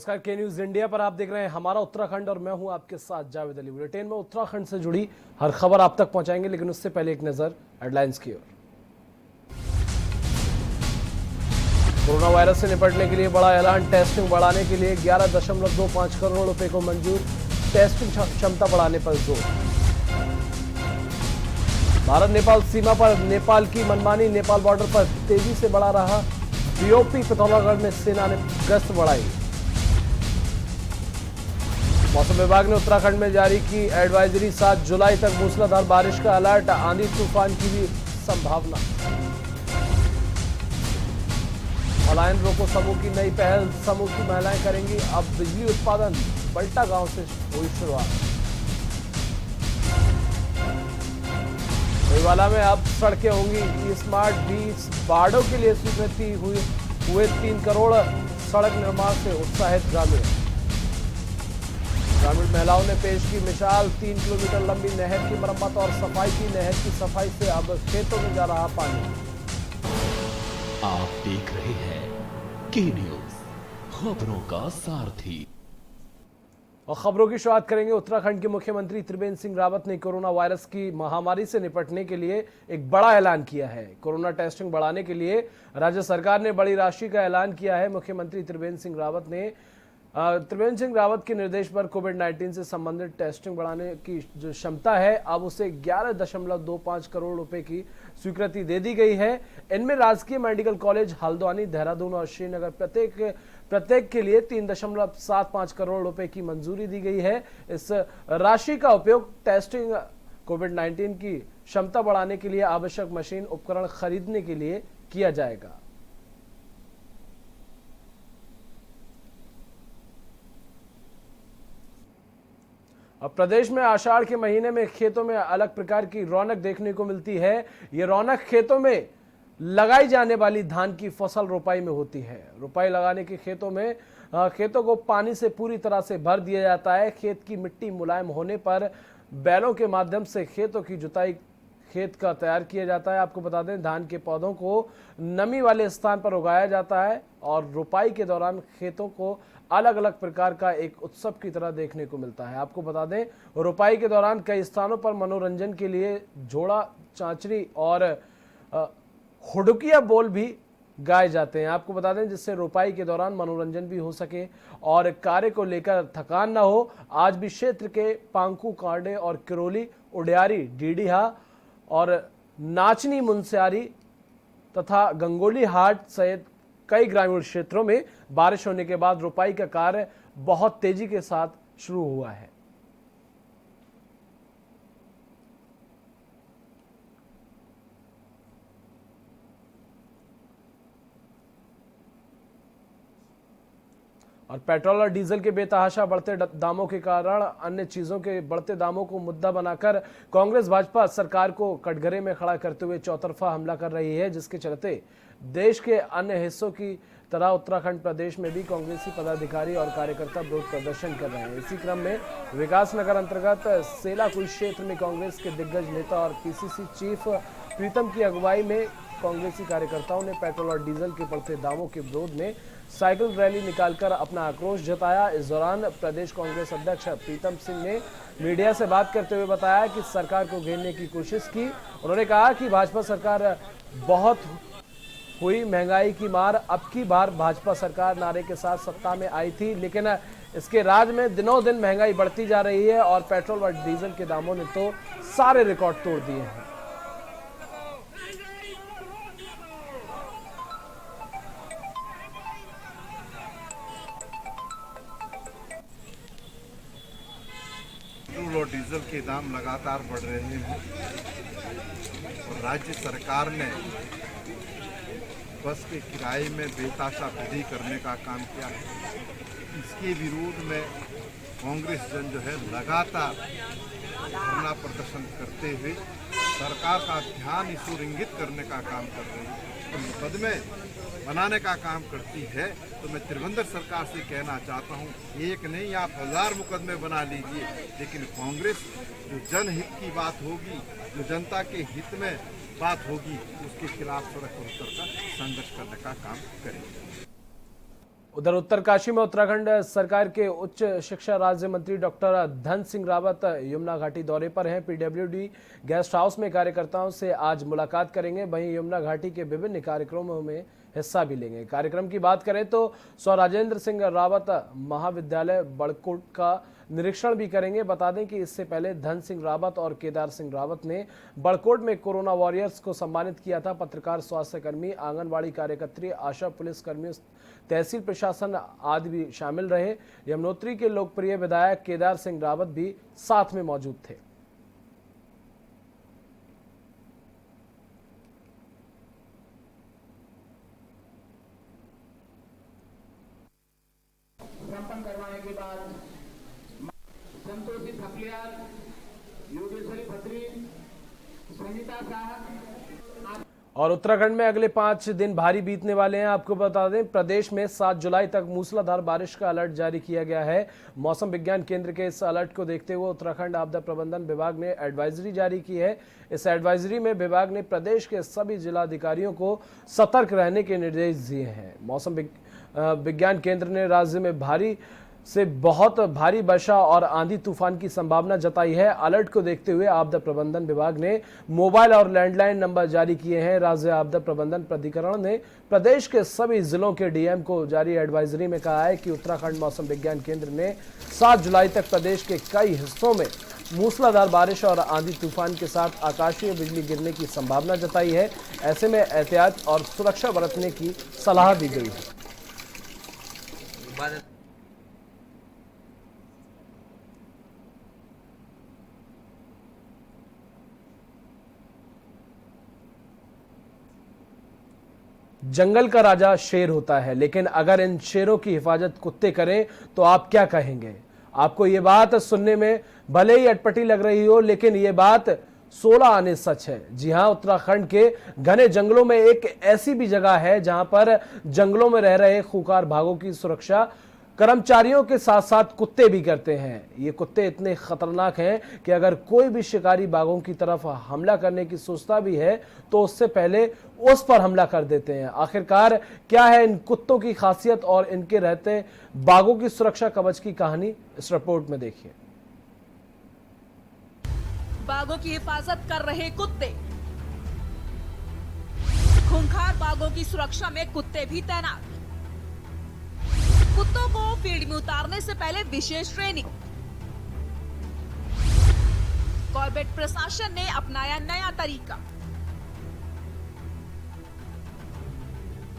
नमस्कार, के news India पर आप देख रहे हैं हमारा उत्तराखंड और मैं हूं आपके साथ जावेद अली। बुलेटिन में उत्तराखंड से जुड़ी हर खबर आप तक पहुंचाएंगे, लेकिन उससे पहले एक नजर हेडलाइंस की ओर। कोरोना वायरस से निपटने के लिए बड़ा ऐलान, टेस्टिंग बढ़ाने के लिए 11.25 करोड़ रुपए को मंजूर, टेस्टिंग क्षमता बढ़ाने पर जोर। भारत नेपाल सीमा पर नेपाल की मनमानी, नेपाल बॉर्डर पर तेजी से बढ़ा रहा बीओपी, पिथौरागढ़ में सेना ने गश्त बढ़ाई। मौसम विभाग ने उत्तराखंड में जारी की एडवाइजरी, 7 जुलाई तक मूसलाधार बारिश का अलर्ट, आंधी तूफान की भी संभावना। पलायन रोको समूह की नई पहल, समूह की महिलाएं करेंगी अब बिजली उत्पादन, बल्टा गांव से हुई शुरुआत। डोईवाला में अब सड़कें होंगी स्मार्ट, 20 वार्डों के लिए स्वीकृति हुए 3 करोड़, सड़क निर्माण से उत्साहित ग्रामीण। ग्रामीण महिलाओं ने पेश की मिसाल, 3 किलोमीटर लंबी नहर की मरम्मत और सफाई की, नहर की सफाई से अब खेतों में जा रहा पानी। आप देख रहे हैं के न्यूज, खबरों का सारथी। और खबरों की शुरुआत करेंगे। उत्तराखंड के मुख्यमंत्री त्रिवेंद्र सिंह रावत ने कोरोना वायरस की महामारी से निपटने के लिए एक बड़ा ऐलान किया है। कोरोना टेस्टिंग बढ़ाने के लिए राज्य सरकार ने बड़ी राशि का ऐलान किया है। मुख्यमंत्री त्रिवेंद्र सिंह रावत के निर्देश पर कोविड-19 से संबंधित टेस्टिंग बढ़ाने की जो क्षमता है, अब उसे 11.25 करोड़ रुपए की स्वीकृति दे दी गई है। इनमें राजकीय मेडिकल कॉलेज हल्द्वानी, देहरादून और श्रीनगर प्रत्येक के लिए 3.75 करोड़ रुपए की मंजूरी दी गई है। इस राशि का उपयोग टेस्टिंग कोविड-19 की क्षमता बढ़ाने के लिए आवश्यक मशीन उपकरण खरीदने के लिए किया जाएगा। अब प्रदेश में आषाढ़ के महीने में खेतों में अलग प्रकार की रौनक देखने को मिलती है। ये रौनक खेतों में लगाई जाने वाली धान की फसल रोपाई में होती है। रोपाई लगाने के खेतों को पानी से पूरी तरह से भर दिया जाता है। खेत की मिट्टी मुलायम होने पर बैलों के माध्यम से खेतों की जुताई खेत का तैयार किया जाता है। आपको बता दें, धान के पौधों को नमी वाले स्थान पर उगाया जाता है और रोपाई के दौरान खेतों को अलग अलग प्रकार का एक उत्सव की तरह देखने को मिलता है। आपको बता दें, रोपाई के दौरान कई स्थानों पर मनोरंजन के लिए जोड़ा, चांचरी और हुडकिया बोल भी गाए जाते हैं। आपको बता दें, जिससे रोपाई के दौरान मनोरंजन भी हो सके और कार्य को लेकर थकान ना हो। आज भी क्षेत्र के पांकू, कांडे और किरोली, उडियारी, डीडीहा और नाचनी, मुनस्यारी तथा गंगोली हाट सहित कई ग्रामीण क्षेत्रों में बारिश होने के बाद रोपाई का कार्य बहुत तेजी के साथ शुरू हुआ है। और पेट्रोल और डीजल के बेतहाशा बढ़ते दामों के कारण अन्य चीजों के बढ़ते दामों को मुद्दा बनाकर कांग्रेस भाजपा सरकार को कटघरे में खड़ा करते हुए चौतरफा हमला कर रही है, जिसके चलते देश के अन्य हिस्सों की तरह उत्तराखंड प्रदेश में भी कांग्रेसी पदाधिकारी और कार्यकर्ता विरोध प्रदर्शन कर रहे हैं। इसी क्रम में विकास नगर अंतर्गत सेलाकुई क्षेत्र में कांग्रेस के दिग्गज नेता और पीसीसी चीफ प्रीतम की अगुवाई में कांग्रेसी कार्यकर्ताओं ने पेट्रोल और डीजल के बढ़ते दामों के विरोध में साइकिल रैली निकालकर अपना आक्रोश जताया। इस दौरान प्रदेश कांग्रेस अध्यक्ष प्रीतम सिंह ने मीडिया से बात करते हुए बताया कि सरकार को घेरने की कोशिश की। उन्होंने कहा कि भाजपा सरकार बहुत हुई महंगाई की मार, अब की बार भाजपा सरकार नारे के साथ सत्ता में आई थी, लेकिन इसके राज में दिनों दिन महंगाई बढ़ती जा रही है और पेट्रोल और डीजल के दामों ने तो सारे रिकॉर्ड तोड़ दिए हैं। पेट्रोल और डीजल के दाम लगातार बढ़ रहे हैं और राज्य सरकार ने बस के किराए में बेतहाशा वृद्धि करने का काम किया है। इसके विरोध में कांग्रेस जन जो है लगातार धरना प्रदर्शन करते हुए सरकार का ध्यान इस ओर इंगित करने का काम कर रही है, तो मुकदमे बनाने का काम करती है। तो मैं त्रिवेंद्र सरकार से कहना चाहता हूँ, एक नहीं आप 1000 मुकदमे बना लीजिए, लेकिन कांग्रेस जो जनहित की बात होगी, जो जनता के हित में बात होगी, उसके खिलाफ सड़क पर उतरकर संघर्ष करने का काम करेंगे। उधर उत्तरकाशी में उत्तराखंड सरकार के उच्च शिक्षा राज्य मंत्री डॉक्टर धन सिंह रावत यमुना घाटी दौरे पर हैं। पीडब्ल्यूडी गेस्ट हाउस में कार्यकर्ताओं से आज मुलाकात करेंगे। वहीं यमुना घाटी के विभिन्न कार्यक्रमों में हिस्सा भी लेंगे। कार्यक्रम की बात करें तो सौ राजेंद्र सिंह रावत महाविद्यालय बड़कोट का निरीक्षण भी करेंगे। बता दें कि इससे पहले धन सिंह रावत और केदार सिंह रावत ने बड़कोट में कोरोना वॉरियर्स को सम्मानित किया था। पत्रकार, स्वास्थ्य कर्मी, आंगनबाड़ी कार्यकर्त्री, आशा पुलिस कर्मियों, तहसील प्रशासन आदि भी शामिल रहे। यमुनोत्री के लोकप्रिय विधायक केदार सिंह रावत भी साथ में मौजूद थे। संपन्न करवाने के बाद संतोषी थपलियाल, योगेश्वरी खत्री, संगीता शाह। और उत्तराखंड में अगले 5 दिन भारी बीतने वाले हैं। आपको बता दें, प्रदेश में 7 जुलाई तक मूसलाधार बारिश का अलर्ट जारी किया गया है। मौसम विज्ञान केंद्र के इस अलर्ट को देखते हुए उत्तराखंड आपदा प्रबंधन विभाग ने एडवाइजरी जारी की है। इस एडवाइजरी में विभाग ने प्रदेश के सभी जिलाधिकारियों को सतर्क रहने के निर्देश दिए हैं। मौसम विज्ञान केंद्र ने राज्य में भारी से बहुत भारी वर्षा और आंधी तूफान की संभावना जताई है। अलर्ट को देखते हुए आपदा प्रबंधन विभाग ने मोबाइल और लैंडलाइन नंबर जारी किए हैं। राज्य आपदा प्रबंधन प्राधिकरण ने प्रदेश के सभी जिलों के डीएम को जारी एडवाइजरी में कहा है कि उत्तराखंड मौसम विज्ञान केंद्र ने 7 जुलाई तक प्रदेश के कई हिस्सों में मूसलाधार बारिश और आंधी तूफान के साथ आकाशीय बिजली गिरने की संभावना जताई है। ऐसे में एहतियात और सुरक्षा बरतने की सलाह दी गई है। जंगल का राजा शेर होता है, लेकिन अगर इन शेरों की हिफाजत कुत्ते करें तो आप क्या कहेंगे? आपको ये बात सुनने में भले ही अटपटी लग रही हो, लेकिन ये बात 16 आने सच है। जी हां, उत्तराखंड के घने जंगलों में एक ऐसी भी जगह है जहां पर जंगलों में रह रहे खूंखार बाघों की सुरक्षा कर्मचारियों के साथ साथ कुत्ते भी करते हैं। ये कुत्ते इतने खतरनाक हैं कि अगर कोई भी शिकारी बाघों की तरफ हमला करने की सोचता भी है तो उससे पहले उस पर हमला कर देते हैं। आखिरकार क्या है इन कुत्तों की खासियत और इनके रहते बाघों की सुरक्षा कवच की कहानी, इस रिपोर्ट में देखिए। बाघों की हिफाजत कर रहे कुत्ते। खूंखार बाघों की सुरक्षा में कुत्ते भी तैनात। कुत्तों को फील्ड में उतारने से पहले विशेष ट्रेनिंग। कॉर्बेट प्रशासन ने अपनाया नया तरीका।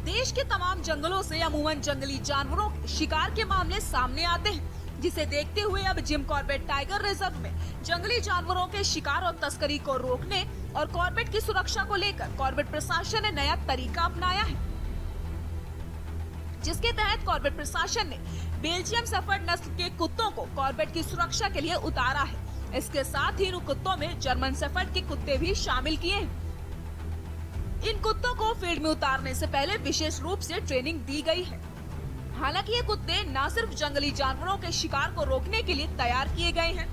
देश के तमाम जंगलों से अमूमन जंगली जानवरों के शिकार के मामले सामने आते हैं, जिसे देखते हुए अब जिम कॉर्बेट टाइगर रिजर्व में जंगली जानवरों के शिकार और तस्करी को रोकने और कॉर्बेट की सुरक्षा को लेकर कॉर्बेट प्रशासन ने नया तरीका अपनाया है, जिसके तहत कॉर्बेट प्रशासन ने बेल्जियम शेफर्ड नस्ल के कुत्तों को कॉर्बेट की सुरक्षा के लिए उतारा है। इसके साथ ही इन कुत्तों में जर्मन शेफर्ड के कुत्ते भी शामिल किए हैं। इन कुत्तों को फील्ड में उतारने से पहले विशेष रूप से ट्रेनिंग दी गई है। हालांकि ये कुत्ते न सिर्फ जंगली जानवरों के शिकार को रोकने के लिए तैयार किए गए हैं,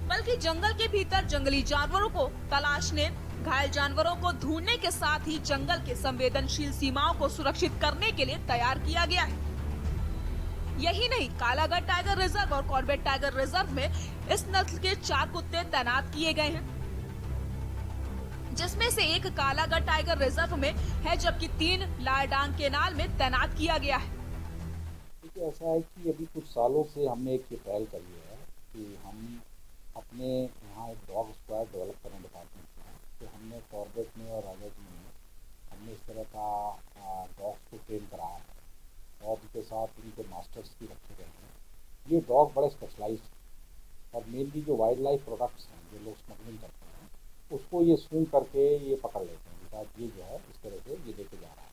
बल्कि जंगल के भीतर जंगली जानवरों को तलाशने, घायल जानवरों को ढूंढने के साथ ही जंगल के संवेदनशील सीमाओं को सुरक्षित करने के लिए तैयार किया गया है। यही नहीं, कालागढ़ टाइगर रिजर्व और कॉर्बेट टाइगर रिजर्व में इस नस्ल के 4 कुत्ते तैनात किए गए हैं, जिसमें से एक कालागढ़ टाइगर रिजर्व में है, जबकि 3 लारडांग केनाल में तैनात किया गया है। ऐसा है कि अभी कुछ सालों से हमने एक पहल करी है कि हम अपने यहाँ एक डॉग स्क्वाड डेवलप करने डिपार्टमेंट में, तो हमने कॉर्बेट में और राजा जी में हमने इस तरह का डॉग्स को ट्रेन कराया है और उनके साथ उनके मास्टर्स भी रखे गए हैं। ये डॉग बड़े स्पेशलाइज्ड और मेनली जो वाइल्ड लाइफ प्रोडक्ट्स हैं जो लोग स्मगलिंग करते हैं उसको ये सूंघ करके ये पकड़ लेते हैं। शायद ये जो है इस तरह से ये लेके जा रहा है।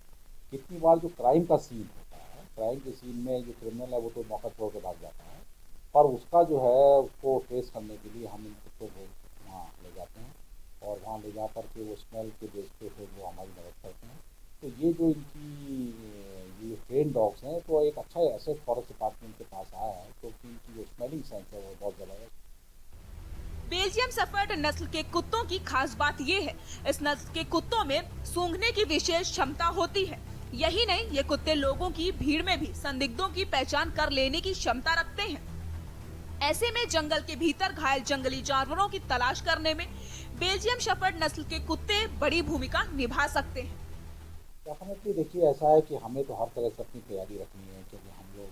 कितनी बार जो क्राइम का सीन होता है, क्राइम के सीन में जो क्रिमिनल है वो तो मौका छोड़ के भाग जाता है, पर उसका जो है उसको ट्रेस करने के लिए हम इन कुत्तों को वहाँ ले जाते हैं और वहाँ ले जा कर के वो स्मेल के बेस पे फिर वो हमारी मदद करते हैं। तो ये जो इनकी ये ट्रेन डॉग्स हैं तो एक अच्छा एसेट फॉरेस्ट डिपार्टमेंट के पास आया है, क्योंकि इनकी जो स्मेलिंग सेंस है वो बहुत ज़बरदस्त। बेल्जियम शेफर्ड नस्ल के कुत्तों की खास बात ये है, इस नस्ल के कुत्तों में सूंघने की विशेष क्षमता होती है। यही नहीं, ये कुत्ते लोगों की भीड़ में भी संदिग्धों की पहचान कर लेने की क्षमता रखते हैं। ऐसे में जंगल के भीतर घायल जंगली जानवरों की तलाश करने में बेल्जियम शेफर्ड नस्ल के कुत्ते बड़ी भूमिका निभा सकते हैं। डेफिनेटली देखिए, ऐसा है कि हमें तो हर तरह से अपनी तैयारी रखनी है, क्योंकि हम लोग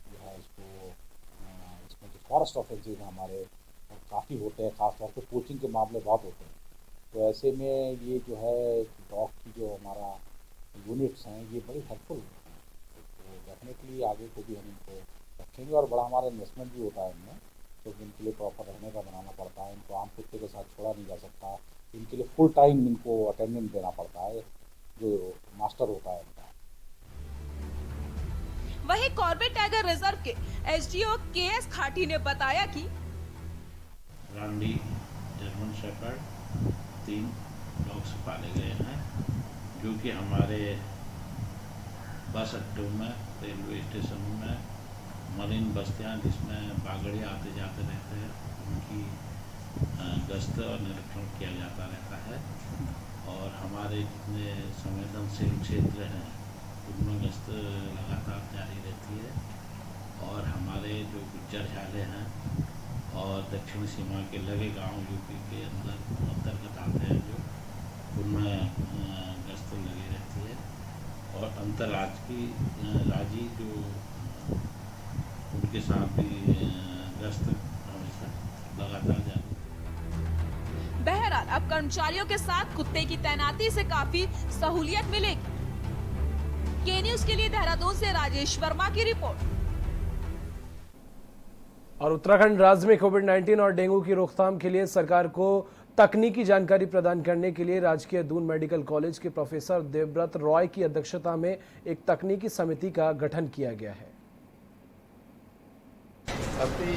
जो है इसमें जो फॉरेस्ट ऑफेंसेज हैं हमारे काफ़ी होते हैं, खासतौर पर पोचिंग के मामले बहुत होते हैं। तो ऐसे में ये जो है डॉग की जो हमारा यूनिट्स हैं ये बड़ी हेल्पफुल होते हैं। तो डेफिनेटली आगे को भी हम इनको रखेंगे और बड़ा हमारा इन्वेस्टमेंट भी होता है इनमें, क्योंकि इनके लिए प्रॉपर रहने का बनाना पड़ता है। इनको आम कुत्ते के साथ छोड़ा नहीं जा सकता, इनके लिए फुल टाइम इनको अटेंडेंट देना पड़ता है, जो मास्टर होता है इनका। वहीं कॉर्बेट टाइगर रिजर्व के एसडीओ केएस खाटी ने बताया कि रांडी जर्मन शेफर्ड 3 डॉग्स पाले गए हैं, जो कि हमारे बस अड्डों में, रेलवे स्टेशनों में, मरीन बस्तियाँ जिसमें बागड़िया आते जाते रहते हैं, उनकी गश्त और निरीक्षण किया जाता रहता है। और हमारे जितने संवेदनशील क्षेत्र हैं उनमें गश्त लगातार जारी रहती है। और हमारे जो गुज्जर झाले हैं और दक्षिण सीमा के लगे गांव यूपी के अंतर्गत आते हैं, जो उनमें गश्त लगी रहती है। और अंतर्राज्यीय जो उनके साथ भी गश्त हमेशा लगातार जारी। बहरहाल अब कर्मचारियों के साथ कुत्ते की तैनाती से काफी सहूलियत मिलेगी। के न्यूज के लिए देहरादून से राजेश वर्मा की रिपोर्ट। और उत्तराखंड राज्य में कोविड-19 और डेंगू की रोकथाम के लिए सरकार को तकनीकी जानकारी प्रदान करने के लिए राजकीय दून मेडिकल कॉलेज के प्रोफेसर देवव्रत रॉय की अध्यक्षता में एक तकनीकी समिति का गठन किया गया है। अति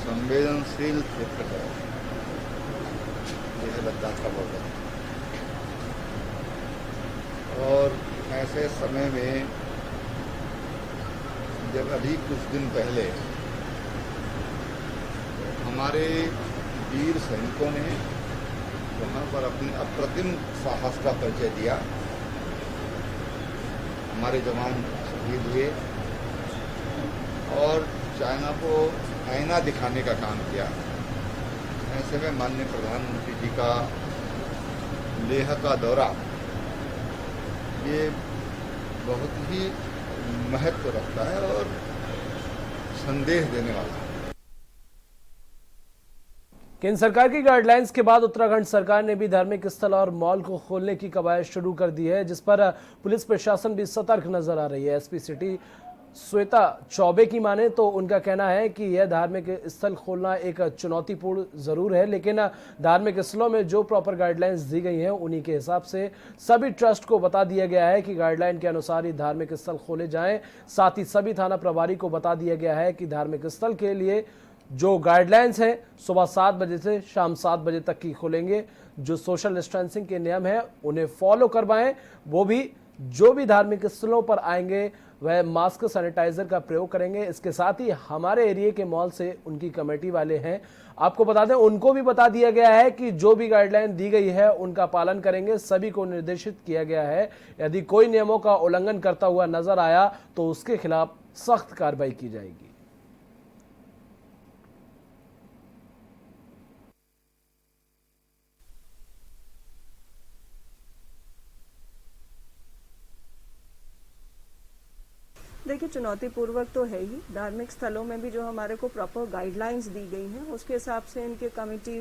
संवेदनशील क्षेत्र है यह लद्दाख का बॉर्डर, और ऐसे समय में जब अभी कुछ दिन पहले हमारे वीर सैनिकों ने वहाँ पर अपने अप्रतिम साहस का परिचय दिया, हमारे जवान शहीद हुए और चाइना को आईना दिखाने का काम किया। ऐसे में माननीय प्रधानमंत्री जी का लेह का दौरा ये बहुत ही महत्व रखता है और संदेश देने वाला है। केंद्र सरकार की गाइडलाइंस के बाद उत्तराखंड सरकार ने भी धार्मिक स्थल और मॉल को खोलने की कवायद शुरू कर दी है, जिस पर पुलिस प्रशासन भी सतर्क नजर आ रही है। एसपी सिटी श्वेता चौबे की माने तो उनका कहना है कि यह धार्मिक स्थल खोलना एक चुनौतीपूर्ण जरूर है, लेकिन धार्मिक स्थलों में जो प्रॉपर गाइडलाइंस दी गई हैं उन्हीं के हिसाब से सभी ट्रस्ट को बता दिया गया है कि गाइडलाइन के अनुसार ही धार्मिक स्थल खोले जाएं। साथ ही सभी थाना प्रभारी को बता दिया गया है कि धार्मिक स्थल के लिए जो गाइडलाइंस हैं सुबह 7 बजे से शाम 7 बजे तक की खोलेंगे। जो सोशल डिस्टेंसिंग के नियम हैं उन्हें फॉलो करवाएं। वो भी जो भी धार्मिक स्थलों पर आएंगे वह मास्क सैनिटाइजर का प्रयोग करेंगे। इसके साथ ही हमारे एरिया के मॉल से उनकी कमेटी वाले हैं, आपको बता दें उनको भी बता दिया गया है कि जो भी गाइडलाइन दी गई है उनका पालन करेंगे। सभी को निर्देशित किया गया है यदि कोई नियमों का उल्लंघन करता हुआ नजर आया तो उसके खिलाफ सख्त कार्रवाई की जाएगी। देखिए, चुनौतीपूर्वक तो है ही। धार्मिक स्थलों में भी जो हमारे को प्रॉपर गाइडलाइंस दी गई हैं उसके हिसाब से इनके कमेटी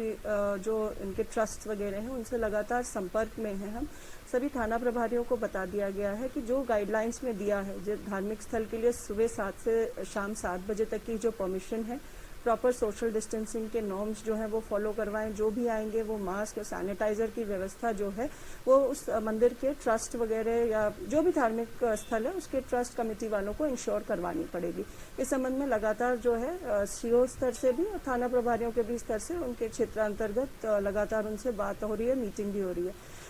जो इनके ट्रस्ट वगैरह हैं उनसे लगातार संपर्क में हैं। हम सभी थाना प्रभारियों को बता दिया गया है कि जो गाइडलाइंस में दिया है जो धार्मिक स्थल के लिए सुबह 7 से शाम 7 बजे तक की जो परमिशन है, प्रॉपर सोशल डिस्टेंसिंग के नॉर्म्स जो हैं वो फॉलो करवाएं। जो भी आएंगे वो मास्क और सैनिटाइजर की व्यवस्था जो है वो उस मंदिर के ट्रस्ट वगैरह या जो भी धार्मिक स्थल है उसके ट्रस्ट कमेटी वालों को इंश्योर करवानी पड़ेगी। इस संबंध में लगातार जो है सीओ स्तर से भी और थाना प्रभारियों के भी स्तर से उनके क्षेत्रांतर्गत लगातार उनसे बात हो रही है, मीटिंग भी हो रही है।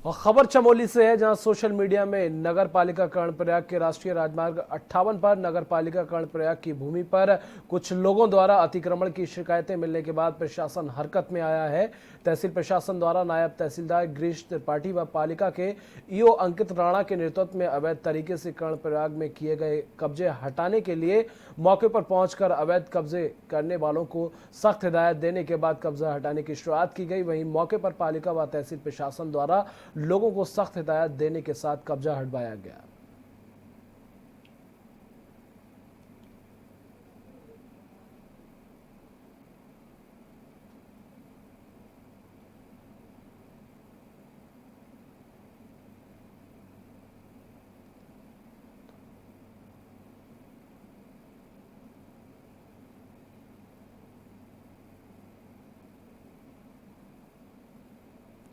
और खबर चमोली से है, जहां सोशल मीडिया में नगर पालिका कर्णप्रयाग के राष्ट्रीय राजमार्ग 58 पर नगर पालिका कर्णप्रयाग की भूमि पर कुछ लोगों द्वारा अतिक्रमण की शिकायतें मिलने के बाद प्रशासन हरकत में आया है। तहसील प्रशासन द्वारा नायब तहसीलदार गिरीश त्रिपाठी व पालिका के ईओ अंकित राणा के नेतृत्व में अवैध तरीके से कर्णप्रयाग में किए गए कब्जे हटाने के लिए मौके पर पहुंचकर अवैध कब्जे करने वालों को सख्त हिदायत देने के बाद कब्जा हटाने की शुरुआत की गई। वहीं मौके पर पालिका व तहसील प्रशासन द्वारा लोगों को सख्त हिदायत देने के साथ कब्जा हटवाया गया।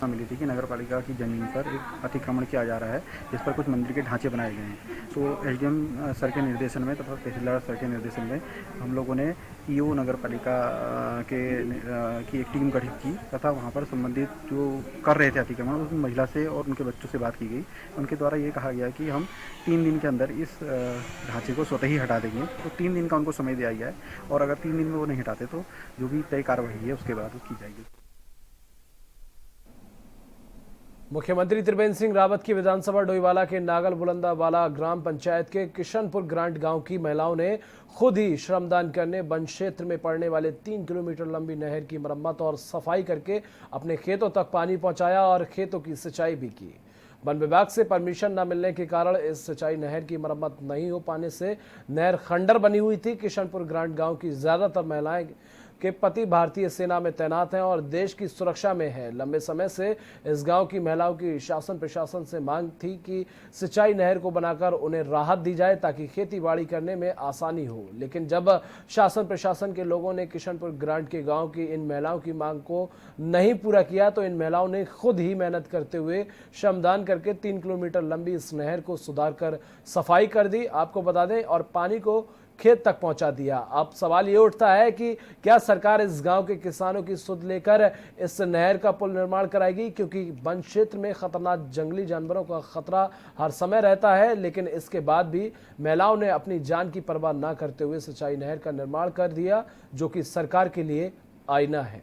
मिली थी कि नगर पालिका की जमीन पर एक अतिक्रमण किया जा रहा है, जिस पर कुछ मंदिर के ढांचे बनाए गए हैं। तो एसडीएम सर के निर्देशन में तथा तहसीलदार सर के निर्देशन में हम लोगों ने ईओ नगर पालिका की एक टीम गठित की तथा वहां पर संबंधित जो कर रहे थे अतिक्रमण उस महिला से और उनके बच्चों से बात की गई। उनके द्वारा ये कहा गया कि हम 3 दिन के अंदर इस ढांचे को स्वतः ही हटा देंगे। तो 3 दिन का उनको समय दिया गया है और अगर 3 दिन में वो नहीं हटाते तो जो भी तय कार्रवाई है उसके बाद वो की जाएगी। मुख्यमंत्री त्रिवेंद्र सिंह रावत की विधानसभा डोईवाला के नागल बुलंदावाला ग्राम पंचायत के किशनपुर ग्रांट गांव की महिलाओं ने खुद ही श्रमदान करने वन क्षेत्र में पड़ने वाले 3 किलोमीटर लंबी नहर की मरम्मत और सफाई करके अपने खेतों तक पानी पहुंचाया और खेतों की सिंचाई भी की। वन विभाग से परमिशन न मिलने के कारण इस सिंचाई नहर की मरम्मत नहीं हो पाने से नहर खंडर बनी हुई थी। किशनपुर ग्रांट गांव की ज्यादातर महिलाएं के पति भारतीय सेना में तैनात हैं और देश की सुरक्षा में हैं। लंबे समय से इस गांव की महिलाओं की शासन प्रशासन से मांग थी कि सिंचाई नहर को बनाकर उन्हें राहत दी जाए ताकि खेती बाड़ी करने में आसानी हो। लेकिन जब शासन प्रशासन के लोगों ने किशनपुर ग्रांट के गांव की इन महिलाओं की मांग को नहीं पूरा किया तो इन महिलाओं ने खुद ही मेहनत करते हुए श्रमदान करके 3 किलोमीटर लंबी इस नहर को सुधार कर सफाई कर दी, आपको बता दें, और पानी को खेत तक पहुंचा दिया। अब सवाल ये उठता है कि क्या सरकार इस गांव के किसानों की सुध लेकर इस नहर का पुल निर्माण कराएगी, क्योंकि वन क्षेत्र में खतरनाक जंगली जानवरों का खतरा हर समय रहता है। लेकिन इसके बाद भी महिलाओं ने अपनी जान की परवाह न करते हुए सिंचाई नहर का निर्माण कर दिया, जो कि सरकार के लिए आईना है।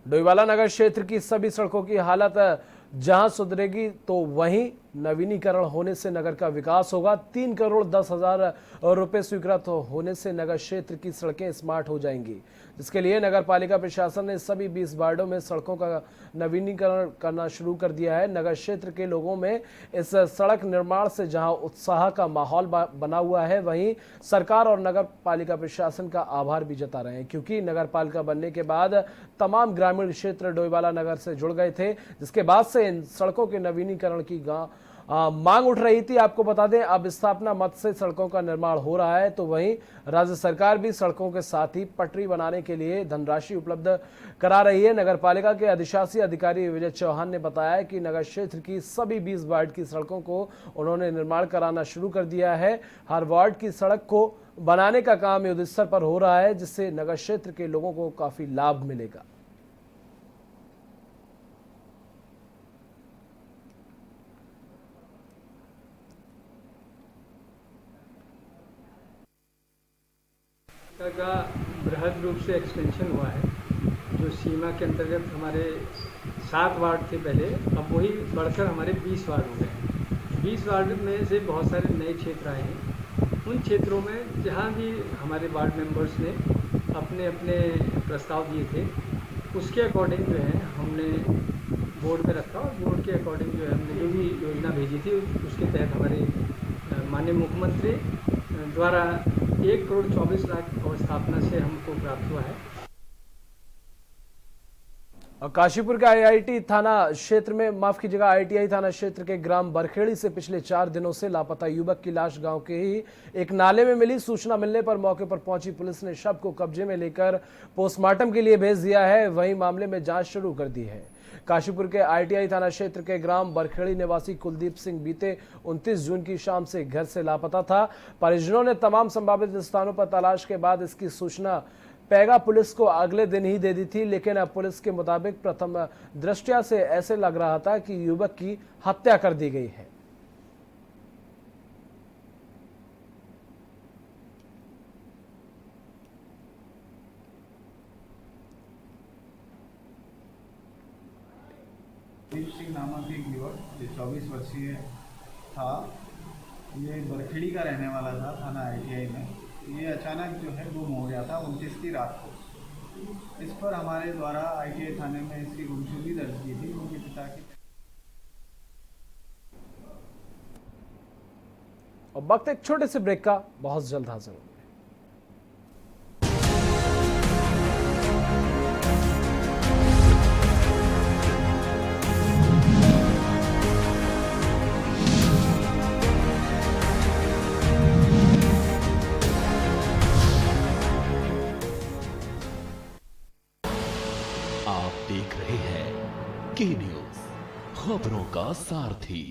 डोईवाला नगर क्षेत्र की सभी सड़कों की हालत जहां सुधरेगी तो वहीं नवीनीकरण होने से नगर का विकास होगा। 3,10,00,000 रुपए स्वीकृत होने से नगर क्षेत्र की सड़कें स्मार्ट हो जाएंगी, जिसके लिए नगर पालिका प्रशासन ने सभी 20 वार्डों में सड़कों का नवीनीकरण करना शुरू कर दिया है। नगर क्षेत्र के लोगों में इस सड़क निर्माण से जहां उत्साह का माहौल बना हुआ है, वहीं सरकार और नगर पालिका प्रशासन का आभार भी जता रहे हैं, क्योंकि नगर पालिका बनने के बाद तमाम ग्रामीण क्षेत्र डोईवाला नगर से जुड़ गए थे, जिसके बाद से इन सड़कों के नवीनीकरण की मांग उठ रही थी। आपको बता दें, अब स्थापना मत से सड़कों का निर्माण हो रहा है, तो वहीं राज्य सरकार भी सड़कों के साथ ही पटरी बनाने के लिए धनराशि उपलब्ध करा रही है। नगर पालिका के अधिशासी अधिकारी विजय चौहान ने बताया कि नगर क्षेत्र की सभी 20 वार्ड की सड़कों को उन्होंने निर्माण कराना शुरू कर दिया है। हर वार्ड की सड़क को बनाने का काम युद्ध स्तर पर हो रहा है, जिससे नगर क्षेत्र के लोगों को काफी लाभ मिलेगा। का बृहद रूप से एक्सटेंशन हुआ है, जो सीमा के अंतर्गत हमारे 7 वार्ड थे पहले, अब वही बढ़कर हमारे 20 वार्ड हो गए। 20 वार्ड में से बहुत सारे नए क्षेत्र आए हैं। उन क्षेत्रों में जहाँ भी हमारे वार्ड मेंबर्स ने अपने अपने प्रस्ताव दिए थे, उसके अकॉर्डिंग जो है हमने बोर्ड में रखा और बोर्ड के अकॉर्डिंग जो है हमने जो भी योजना भेजी थी उसके तहत हमारे माननीय मुख्यमंत्री द्वारा 1,24,00,000 अवस्थापना से हमको प्राप्त हुआ है। काशीपुर के आईआईटी थाना क्षेत्र में, माफ कीजिएगा, आईटीआई थाना क्षेत्र के ग्राम बरखेड़ी से पिछले 4 दिनों से लापता युवक की लाश गांव के ही एक नाले में मिली। सूचना मिलने पर मौके पर पहुंची पुलिस ने शव को कब्जे में लेकर पोस्टमार्टम के लिए भेज दिया है। वहीं मामले में जांच शुरू कर दी है। काशीपुर के आईटीआई थाना क्षेत्र के ग्राम बरखेड़ी निवासी कुलदीप सिंह बीते 29 जून की शाम से घर से लापता था। परिजनों ने तमाम संभावित स्थानों पर तलाश के बाद इसकी सूचना पैगा पुलिस को अगले दिन ही दे दी थी, लेकिन अब पुलिस के मुताबिक प्रथम दृष्टया से ऐसे लग रहा था कि युवक की हत्या कर दी गई है। सिंह नामक एक युवक जो 24 वर्षीय था, ये बरखेड़ी का रहने वाला था, थाना ITI में। ये अचानक जो है गुम हो गया था 29 की रात को। इस पर हमारे द्वारा ITI थाने में इसकी गुमशुदगी दर्ज की थी। उनके पिता की और वक्त एक छोटे से ब्रेक का, बहुत जल्द हाजिर होंगे। आप देख रहे हैं के न्यूज, खबरों का सारथी।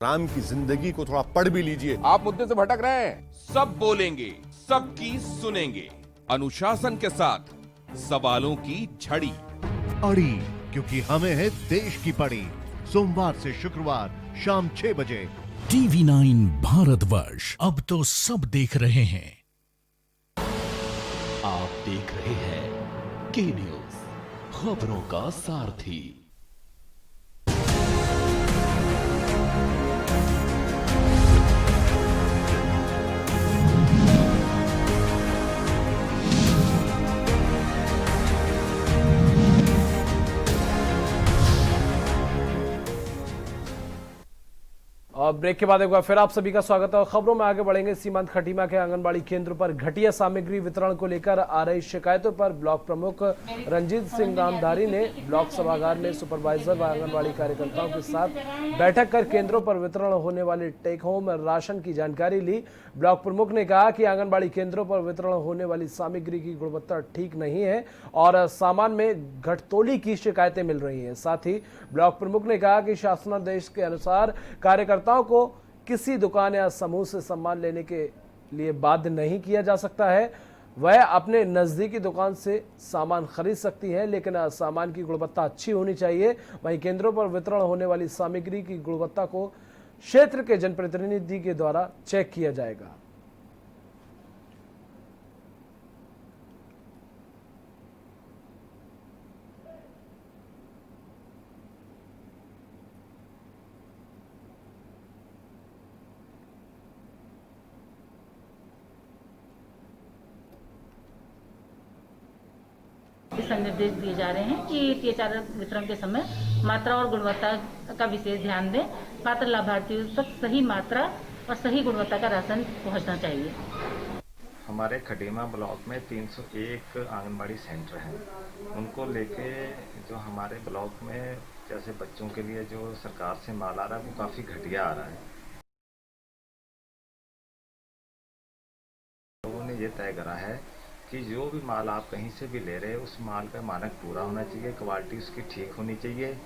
राम की जिंदगी को थोड़ा पढ़ भी लीजिए। आप मुद्दे से भटक रहे हैं। सब बोलेंगे, सबकी सुनेंगे, अनुशासन के साथ सवालों की झड़ी अड़ी, क्योंकि हमें है देश की पड़ी। सोमवार से शुक्रवार शाम 6 बजे TV9 भारतवर्ष, अब तो सब देख रहे हैं। आप देख रहे हैं के न्यूज, खबरों का सारथी। और ब्रेक के बाद एक बार फिर आप सभी का स्वागत है। खबरों में आगे बढ़ेंगे। सीमांत खटीमा के आंगनबाड़ी केंद्र पर घटिया सामग्री वितरण को लेकर आ रही शिकायतों पर ब्लॉक प्रमुख रंजीत सिंह नामधारी ने ब्लॉक सभागार में सुपरवाइजर व आंगनबाड़ी कार्यकर्ताओं के साथ बैठक कर केंद्रों पर वितरण होने वाले टेक होम राशन की जानकारी ली। ब्लॉक प्रमुख ने कहा कि आंगनबाड़ी केंद्रों पर वितरण होने वाली सामग्री की गुणवत्ता ठीक नहीं है और सामान में घटतोली की शिकायतें मिल रही हैं। साथ ही ब्लॉक प्रमुख ने कहा कि शासनादेश के अनुसार कार्यकर्ताओं को किसी दुकान या समूह से सामान लेने के लिए बाध्य नहीं किया जा सकता है। वह अपने नजदीकी दुकान से सामान खरीद सकती है, लेकिन सामान की गुणवत्ता अच्छी होनी चाहिए। वहीं केंद्रों पर वितरण होने वाली सामग्री की गुणवत्ता को क्षेत्र के जनप्रतिनिधि के द्वारा चेक किया जाएगा। दिशा निर्देश दिए जा रहे हैं कि THR वितरण के समय मात्रा और गुणवत्ता का विशेष ध्यान दें। पात्र लाभार्थियों तक सही मात्रा और सही गुणवत्ता का राशन पहुंचना चाहिए। हमारे खटीमा ब्लॉक में 301 आंगनबाड़ी सेंटर हैं। उनको लेके जो हमारे ब्लॉक में जैसे बच्चों के लिए जो सरकार से माल आ रहा है वो काफ़ी घटिया आ रहा है। लोगों ने ये तय करा है कि जो भी माल आप कहीं से भी ले रहे हैं उस माल का मानक पूरा होना चाहिए, क्वालिटी उसकी ठीक होनी चाहिए।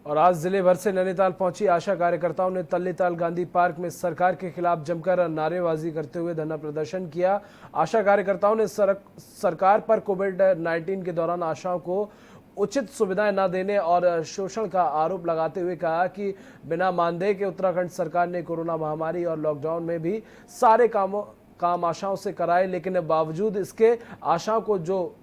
और आज जिले भर से नैनीताल पहुंची आशा कार्यकर्ताओं ने तल्लीताल गांधी पार्क में सरकार के खिलाफ जमकर नारेबाजी करते हुए धरना प्रदर्शन किया। आशा कार्यकर्ताओं ने सरकार पर कोविड-19 के दौरान आशाओं को उचित सुविधाएं न देने और शोषण का आरोप लगाते हुए कहा कि बिना मानदेय के उत्तराखंड सरकार ने कोरोना महामारी और लॉकडाउन में भी सारे काम आशाओं से कराए, लेकिन बावजूद इसके आशाओं को जो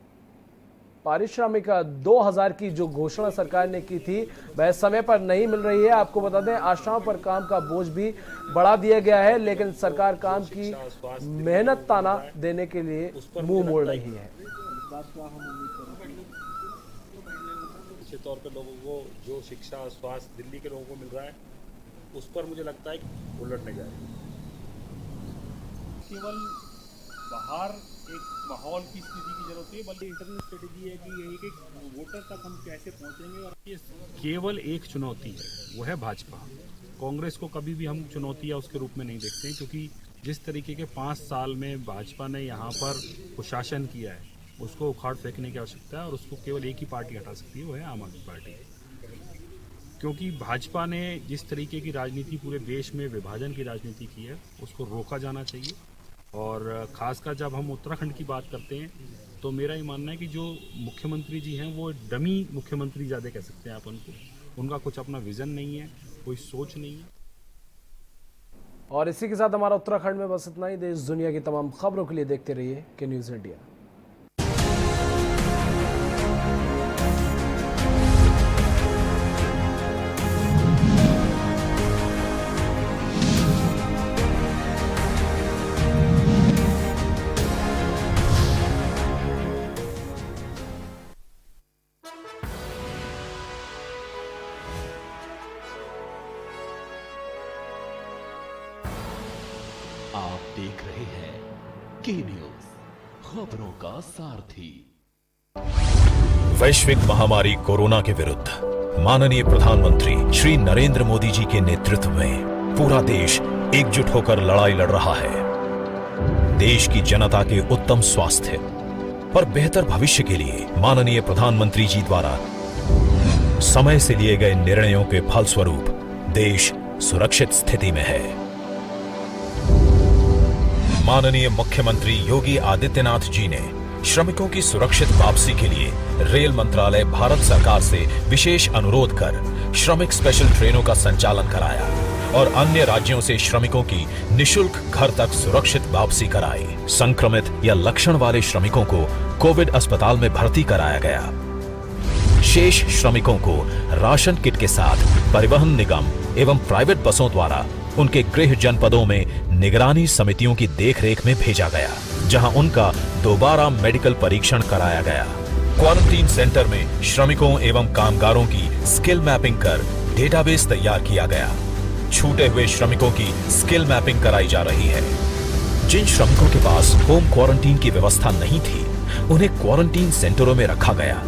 पारिश्रमिक 2000 की जो घोषणा सरकार ने की थी वह समय पर नहीं मिल रही है। आपको बता दें, आशाओं पर काम का बोझ भी बढ़ा दिया गया है, लेकिन सरकार काम की मेहनत ताना देने के लिए मुंह मोड़ रही है। निश्चित तौर पर लोगों को जो शिक्षा स्वास्थ्य दिल्ली के लोगों को मिल रहा है उस पर मुझे लगता है कि उलटने जा रही है। केवल बाहर एक माहौल की स्थिति की जरूरत है, बल्कि इंटरनल स्ट्रेटेजी है कि यही कि वोटर तक हम कैसे पहुंचेंगे। और ये केवल एक चुनौती है, वो है भाजपा। कांग्रेस को कभी भी हम चुनौती या उसके रूप में नहीं देखते, क्योंकि जिस तरीके के 5 साल में भाजपा ने यहाँ पर कुशासन किया है उसको उखाड़ फेंकने की आवश्यकता है और उसको केवल एक ही पार्टी हटा सकती है, वो है आम आदमी पार्टी। क्योंकि भाजपा ने जिस तरीके की राजनीति पूरे देश में विभाजन की राजनीति की है उसको रोका जाना चाहिए। और खासकर जब हम उत्तराखंड की बात करते हैं तो मेरा ये मानना है कि जो मुख्यमंत्री जी हैं वो डमी मुख्यमंत्री ज़्यादा कह सकते हैं आप उनको। उनका कुछ अपना विजन नहीं है, कोई सोच नहीं है। और इसी के साथ हमारा उत्तराखंड में बस इतना ही। देश दुनिया की तमाम खबरों के लिए देखते रहिए के न्यूज़ इंडिया। आप देख रहे हैं के न्यूज, खबरों का सारथी। वैश्विक महामारी कोरोना के विरुद्ध माननीय प्रधानमंत्री श्री नरेंद्र मोदी जी के नेतृत्व में पूरा देश एकजुट होकर लड़ाई लड़ रहा है। देश की जनता के उत्तम स्वास्थ्य और बेहतर भविष्य के लिए माननीय प्रधानमंत्री जी द्वारा समय से लिए गए निर्णयों के फलस्वरूप देश सुरक्षित स्थिति में है। माननीय मुख्यमंत्री योगी आदित्यनाथ जी ने श्रमिकों की सुरक्षित वापसी के लिए रेल मंत्रालय भारत सरकार से विशेष अनुरोध कर श्रमिक स्पेशल ट्रेनों का संचालन कराया और अन्य राज्यों से श्रमिकों की निशुल्क घर तक सुरक्षित वापसी कराई। संक्रमित या लक्षण वाले श्रमिकों को कोविड अस्पताल में भर्ती कराया गया। शेष श्रमिकों को राशन किट के साथ परिवहन निगम एवं प्राइवेट बसों द्वारा उनके गृह जनपदों में निगरानी समितियों की देखरेख में भेजा गया, जहां उनका दोबारा मेडिकल परीक्षण कराया गया। क्वारंटीन सेंटर में श्रमिकों एवं कामगारों की स्किल मैपिंग कर डेटाबेस तैयार किया गया। छूटे हुए श्रमिकों की स्किल मैपिंग कराई जा रही है। जिन श्रमिकों के पास होम क्वारंटीन की व्यवस्था नहीं थी, उन्हें क्वारंटीन सेंटरों में रखा गया।